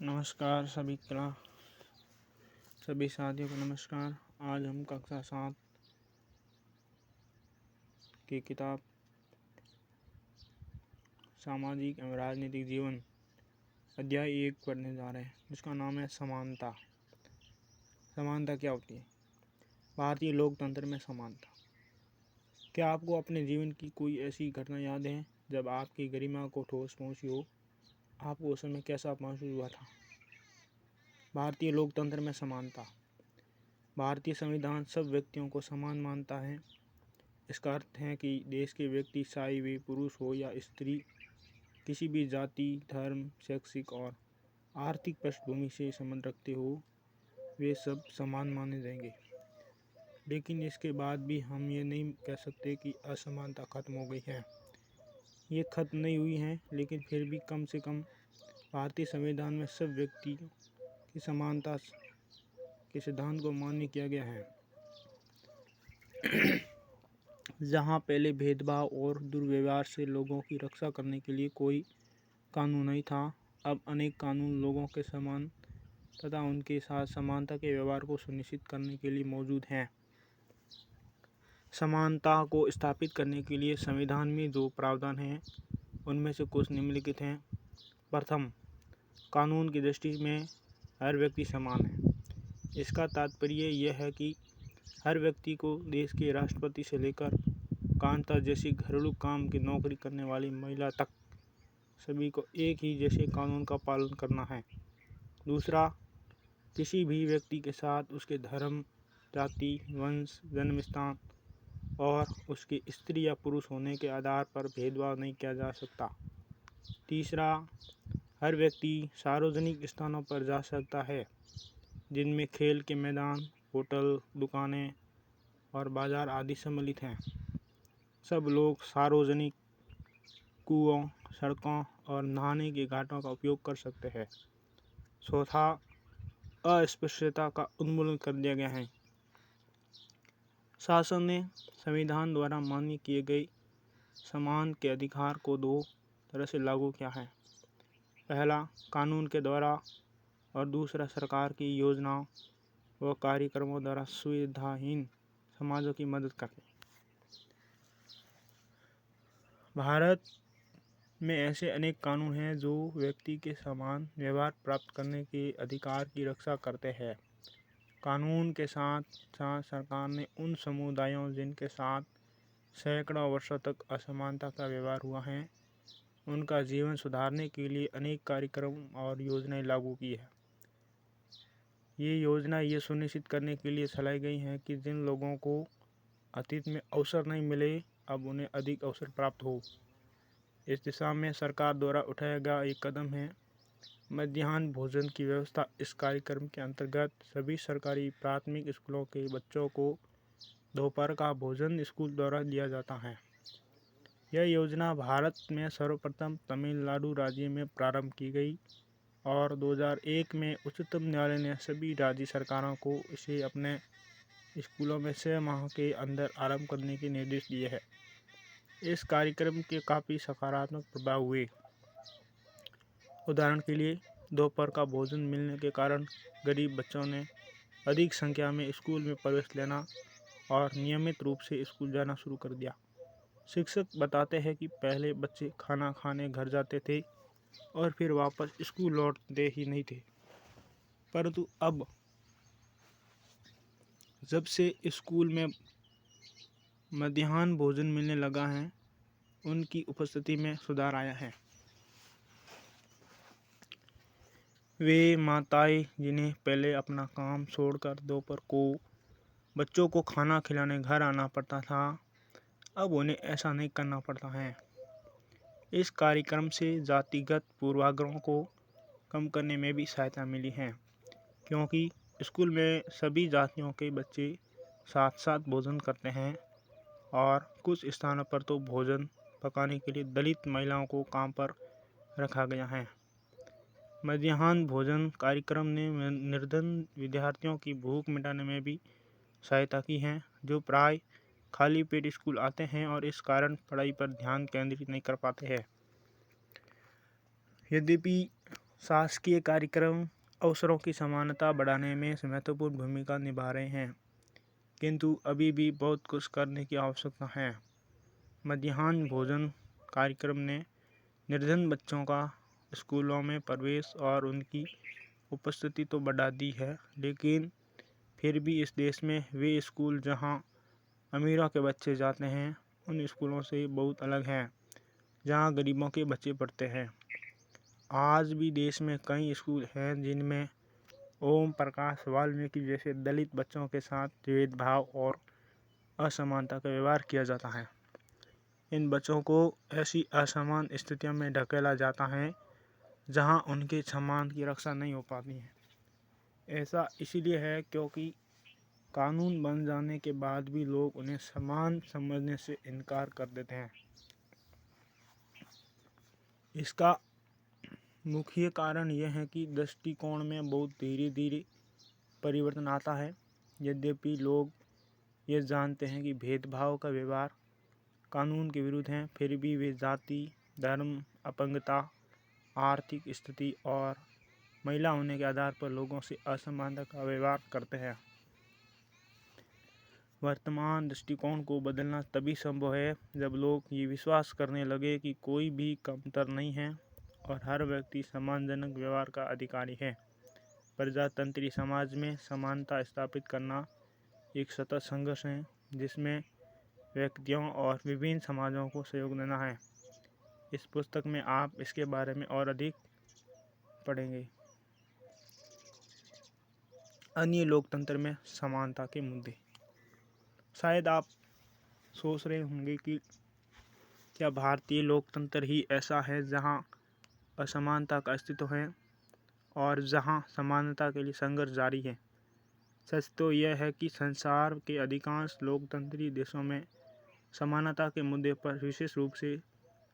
नमस्कार सभी साथियों को नमस्कार। आज हम कक्षा 7 की किताब सामाजिक एवं राजनीतिक जीवन अध्याय 1 पढ़ने जा रहे हैं, जिसका नाम है समानता। समानता क्या होती है? भारतीय लोकतंत्र में समानता। क्या आपको अपने जीवन की कोई ऐसी घटना याद है जब आपकी गरिमा को ठोस पहुंची हो? आपको उस समय कैसा महसूस हुआ था? भारतीय लोकतंत्र में समानता। भारतीय संविधान सब व्यक्तियों को समान मानता है। इसका अर्थ है कि देश के व्यक्ति, चाहे वे पुरुष हो या स्त्री, किसी भी जाति, धर्म, शैक्षिक और आर्थिक पृष्ठभूमि से संबंध रखते हो, वे सब समान माने जाएंगे। लेकिन इसके बाद भी हम ये नहीं कह सकते कि असमानता खत्म हो गई है। ये खत्म नहीं हुई है, लेकिन फिर भी कम से कम भारतीय संविधान में सब व्यक्तियों की समानता के सिद्धांत को मान्य किया गया है। जहाँ पहले भेदभाव और दुर्व्यवहार से लोगों की रक्षा करने के लिए कोई कानून नहीं था, अब अनेक कानून लोगों के समान तथा उनके साथ समानता के व्यवहार को सुनिश्चित करने के लिए मौजूद हैं। समानता को स्थापित करने के लिए संविधान में जो प्रावधान हैं, उनमें से कुछ निम्नलिखित हैं। प्रथम, कानून की दृष्टि में हर व्यक्ति समान है। इसका तात्पर्य यह है कि हर व्यक्ति को देश के राष्ट्रपति से लेकर कांता जैसी घरेलू काम की नौकरी करने वाली महिला तक सभी को एक ही जैसे कानून का पालन करना है। दूसरा, किसी भी व्यक्ति के साथ उसके धर्म, जाति, वंश, जन्म स्थान और उसके स्त्री या पुरुष होने के आधार पर भेदभाव नहीं किया जा सकता। तीसरा, हर व्यक्ति सार्वजनिक स्थानों पर जा सकता है, जिनमें खेल के मैदान, होटल, दुकानें और बाजार आदि सम्मिलित हैं। सब लोग सार्वजनिक कुओं, सड़कों और नहाने के घाटों का उपयोग कर सकते हैं। चौथा, अस्पृश्यता का उन्मूलन कर दिया गया है। शासन ने संविधान द्वारा मान्य किए गए समान के अधिकार को दो तरह से लागू किया है। पहला, कानून के द्वारा, और दूसरा, सरकार की योजनाओं व कार्यक्रमों द्वारा सुविधाहीन समाजों की मदद करके। भारत में ऐसे अनेक कानून हैं जो व्यक्ति के समान व्यवहार प्राप्त करने के अधिकार की रक्षा करते हैं। कानून के साथ साथ सरकार ने उन समुदायों जिनके साथ सैकड़ों वर्षों तक असमानता का व्यवहार हुआ है, उनका जीवन सुधारने के लिए अनेक कार्यक्रम और योजनाएं लागू की है। ये योजना ये सुनिश्चित करने के लिए चलाई गई हैं कि जिन लोगों को अतीत में अवसर नहीं मिले, अब उन्हें अधिक अवसर प्राप्त हो। इस दिशा में सरकार द्वारा उठाया गया एक कदम है मध्याह्न भोजन की व्यवस्था। इस कार्यक्रम के अंतर्गत सभी सरकारी प्राथमिक स्कूलों के बच्चों को दोपहर का भोजन स्कूल द्वारा दिया जाता है। यह योजना भारत में सर्वप्रथम तमिलनाडु राज्य में प्रारंभ की गई और 2001 में उच्चतम न्यायालय ने सभी राज्य सरकारों को इसे अपने स्कूलों में 6 माह के अंदर आरंभ करने के निर्देश दिए हैं। इस कार्यक्रम के काफ़ी सकारात्मक प्रभाव हुए। उदाहरण के लिए, दोपहर का भोजन मिलने के कारण गरीब बच्चों ने अधिक संख्या में स्कूल में प्रवेश लेना और नियमित रूप से स्कूल जाना शुरू कर दिया। शिक्षक बताते हैं कि पहले बच्चे खाना खाने घर जाते थे और फिर वापस स्कूल लौटते ही नहीं थे, परंतु अब जब से स्कूल में मध्याह्न भोजन मिलने लगा है, उनकी उपस्थिति में सुधार आया है। वे माताएं जिन्हें पहले अपना काम छोड़कर दोपहर को बच्चों को खाना खिलाने घर आना पड़ता था, अब उन्हें ऐसा नहीं करना पड़ता है। इस कार्यक्रम से जातिगत पूर्वाग्रहों को कम करने में भी सहायता मिली है, क्योंकि स्कूल में सभी जातियों के बच्चे साथ साथ भोजन करते हैं और कुछ स्थानों पर तो भोजन पकाने के लिए दलित महिलाओं को काम पर रखा गया है। मध्याह्न भोजन कार्यक्रम ने निर्धन विद्यार्थियों की भूख मिटाने में भी सहायता की है, जो प्राय खाली पेट स्कूल आते हैं और इस कारण पढ़ाई पर ध्यान केंद्रित नहीं कर पाते हैं। यद्यपि शासकीय कार्यक्रम अवसरों की समानता बढ़ाने में महत्वपूर्ण भूमिका निभा रहे हैं, किंतु अभी भी बहुत कुछ करने की आवश्यकता है। मध्याह्न भोजन कार्यक्रम ने निर्धन बच्चों का स्कूलों में प्रवेश और उनकी उपस्थिति तो बढ़ा दी है, लेकिन फिर भी इस देश में वे स्कूल जहां अमीरों के बच्चे जाते हैं, उन स्कूलों से बहुत अलग हैं जहां गरीबों के बच्चे पढ़ते हैं। आज भी देश में कई स्कूल हैं जिनमें ओम प्रकाश वाल्मीकि जैसे दलित बच्चों के साथ भेदभाव और असमानता का व्यवहार किया जाता है। इन बच्चों को ऐसी असमान स्थितियों में ढकेला जाता है जहां उनके सम्मान की रक्षा नहीं हो पाती है। ऐसा इसलिए है क्योंकि कानून बन जाने के बाद भी लोग उन्हें समान समझने से इनकार कर देते हैं। इसका मुख्य कारण यह है कि दृष्टिकोण में बहुत धीरे धीरे परिवर्तन आता है। यद्यपि लोग ये जानते हैं कि भेदभाव का व्यवहार कानून के विरुद्ध है, फिर भी वे जाति, धर्म, अपंगता, आर्थिक स्थिति और महिला होने के आधार पर लोगों से असमानता का व्यवहार करते हैं। वर्तमान दृष्टिकोण को बदलना तभी संभव है जब लोग ये विश्वास करने लगे कि कोई भी कमतर नहीं है और हर व्यक्ति सम्मानजनक व्यवहार का अधिकारी है। प्रजातंत्री समाज में समानता स्थापित करना एक सतत संघर्ष है जिसमें व्यक्तियों और विभिन्न समाजों को सहयोग देना है। इस पुस्तक में आप इसके बारे में और अधिक पढ़ेंगे। अन्य लोकतंत्र में समानता के मुद्दे। शायद आप सोच रहे होंगे कि क्या भारतीय लोकतंत्र ही ऐसा है जहां असमानता का अस्तित्व है और जहां समानता के लिए संघर्ष जारी है। सच तो यह है कि संसार के अधिकांश लोकतंत्री देशों में समानता के मुद्दे पर विशेष रूप से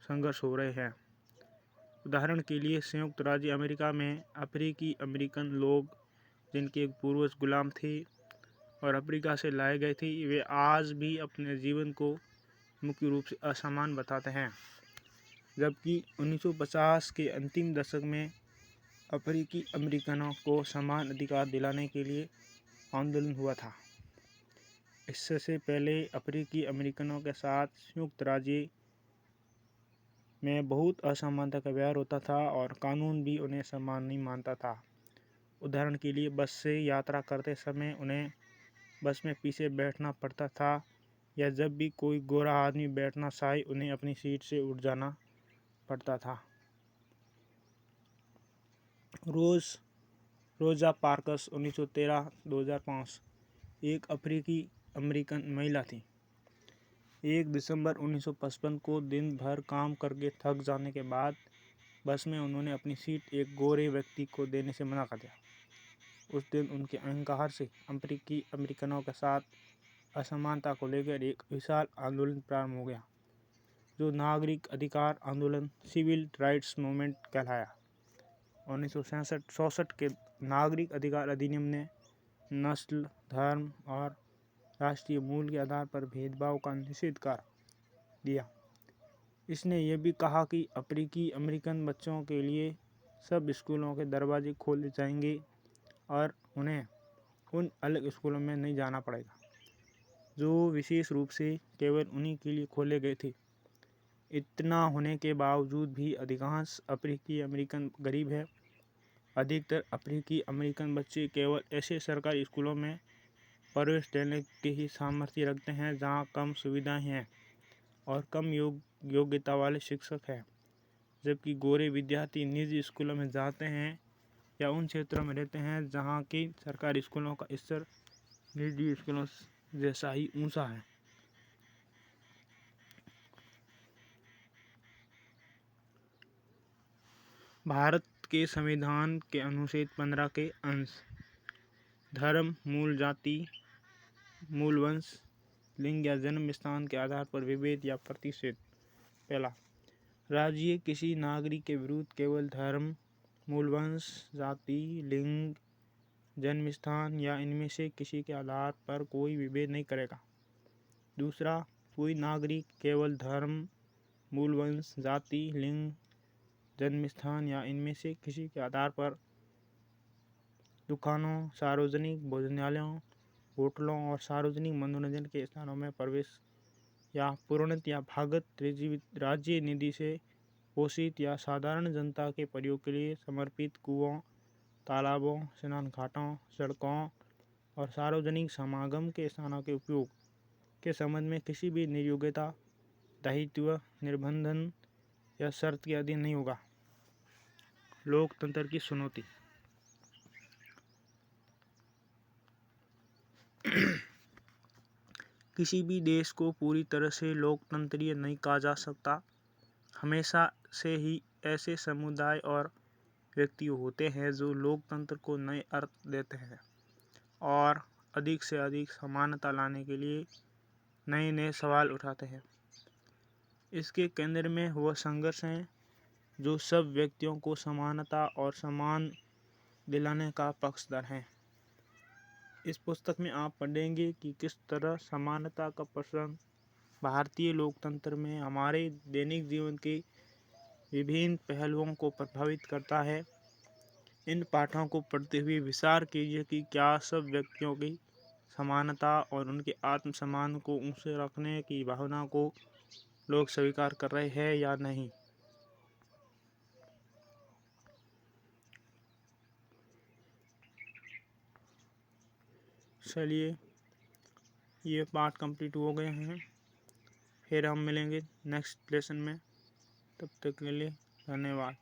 संघर्ष हो रहे हैं। उदाहरण के लिए संयुक्त राज्य अमेरिका में अफ्रीकी अमेरिकन लोग जिनके पूर्वज गुलाम थे और अफ्रीका से लाए गए थे, वे आज भी अपने जीवन को मुख्य रूप से असमान बताते हैं। जबकि 1950 के अंतिम दशक में अफ्रीकी अमेरिकनों को समान अधिकार दिलाने के लिए आंदोलन हुआ था। इससे पहले अफ्रीकी अमेरिकनों के साथ संयुक्त राज्य में बहुत असमानता का व्यवहार होता था और कानून भी उन्हें समान नहीं मानता था। उदाहरण के लिए बस से यात्रा करते समय उन्हें बस में पीछे बैठना पड़ता था, या जब भी कोई गोरा आदमी बैठना चाहे उन्हें अपनी सीट से उठ जाना पड़ता था। रोजा पार्कस 1913-2005 एक अफ्रीकी अमेरिकन महिला थी। 1 दिसंबर 1955 को दिन भर काम करके थक जाने के बाद बस में उन्होंने अपनी सीट एक गोरे व्यक्ति को देने से मना कर दिया। उस दिन उनके अहंकार से अफ्रीकी अमेरिकनों के साथ असमानता को लेकर एक विशाल आंदोलन प्रारंभ हो गया, जो नागरिक अधिकार आंदोलन सिविल राइट्स मूवमेंट कहलाया। 1966 के नागरिक अधिकार अधिनियम ने नस्ल, धर्म और राष्ट्रीय मूल के आधार पर भेदभाव का निषेध कर दिया। इसने यह भी कहा कि अफ्रीकी अमेरिकन बच्चों के लिए सब स्कूलों के दरवाजे खोले जाएंगे और उन्हें उन अलग स्कूलों में नहीं जाना पड़ेगा जो विशेष रूप से केवल उन्हीं के लिए खोले गए थे। इतना होने के बावजूद भी अधिकांश अफ्रीकी अमेरिकन गरीब है। अधिकतर अफ्रीकी अमेरिकन बच्चे केवल ऐसे सरकारी स्कूलों में प्रवेश लेने के ही सामर्थ्य रखते हैं जहां कम सुविधाएं हैं और कम योग्यता वाले शिक्षक हैं, जबकि गोरे विद्यार्थी निजी स्कूलों में जाते हैं या उन क्षेत्रों में रहते हैं जहां के सरकारी स्कूलों का स्तर निजी स्कूलों जैसा ही ऊंचा है। भारत के संविधान के अनुच्छेद 15 के अंश धर्म, मूल जाति, मूल वंश, लिंग या जन्म स्थान के आधार पर विभेद या प्रतिषेध। पहला, राज्य किसी नागरिक के विरुद्ध केवल धर्म, मूल वंश, जाति, लिंग, जन्म स्थान या इनमें से किसी के आधार पर कोई विभेद नहीं करेगा। दूसरा, कोई नागरिक केवल धर्म, मूल वंश, जाति, लिंग, जन्म स्थान या इनमें से किसी के आधार पर दुकानों, सार्वजनिक भोजनालयों, होटलों और सार्वजनिक मनोरंजन के स्थानों में प्रवेश या पूर्णत या भागत राज्य निधि से पोषित या साधारण जनता के प्रयोग के लिए समर्पित कुओं, तालाबों, स्नान घाटों, सड़कों और सार्वजनिक समागम के स्थानों के उपयोग के संबंध में किसी भी नियोक्ता, दायित्व, निर्बंधन या शर्त के अधीन नहीं होगा। लोकतंत्र की चुनौती। किसी भी देश को पूरी तरह से लोकतंत्रीय नहीं कहा जा सकता। हमेशा से ही ऐसे समुदाय और व्यक्ति होते हैं जो लोकतंत्र को नए अर्थ देते हैं और अधिक से अधिक समानता लाने के लिए नए नए सवाल उठाते हैं। इसके केंद्र में वह संघर्ष है जो सब व्यक्तियों को समानता और सम्मान दिलाने का पक्षधर है। इस पुस्तक में आप पढ़ेंगे कि किस तरह समानता का प्रश्न भारतीय लोकतंत्र में हमारे दैनिक जीवन के विभिन्न पहलुओं को प्रभावित करता है। इन पाठों को पढ़ते हुए विचार कीजिए कि क्या सब व्यक्तियों की समानता और उनके आत्मसम्मान को ऊंचे रखने की भावना को लोग स्वीकार कर रहे हैं या नहीं। चलिए, ये पार्ट कंप्लीट हो गए हैं। फिर हम मिलेंगे नेक्स्ट लेसन में। तब तक के लिए धन्यवाद।